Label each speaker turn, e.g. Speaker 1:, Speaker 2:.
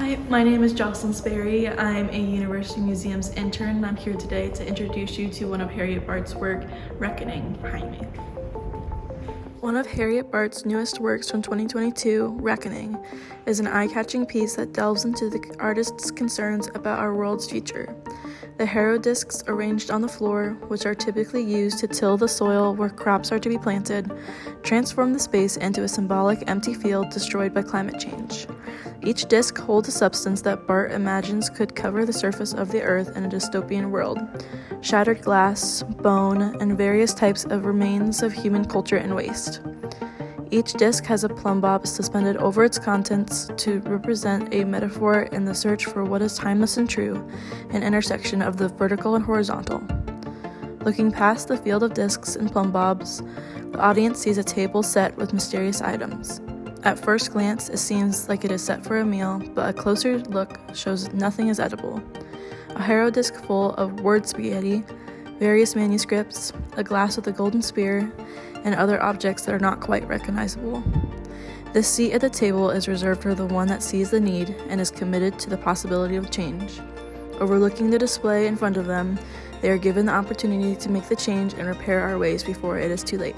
Speaker 1: Hi, my name is Joslyn Sperry. I'm a University Museum's intern, and I'm here today to introduce you to one of Harriet Bart's work, Reckoning, behind me. One of Harriet Bart's newest works from 2022, Reckoning, is an eye-catching piece that delves into the artist's concerns about our world's future. The harrow discs arranged on the floor, which are typically used to till the soil where crops are to be planted, transform the space into a symbolic empty field destroyed by climate change. Each disc holds a substance that Bart imagines could cover the surface of the earth in a dystopian world: shattered glass, bone, and various types of remains of human culture and waste. Each disc has a plumb bob suspended over its contents to represent a metaphor in the search for what is timeless and true, an intersection of the vertical and horizontal. Looking past the field of discs and plumb bobs, the audience sees a table set with mysterious items. At first glance, it seems like it is set for a meal, but a closer look shows nothing is edible. A harrow disc full of word spaghetti, various manuscripts, a glass with a golden spear, and other objects that are not quite recognizable. The seat at the table is reserved for the one that sees the need and is committed to the possibility of change. Overlooking the display in front of them, they are given the opportunity to make the change and repair our ways before it is too late.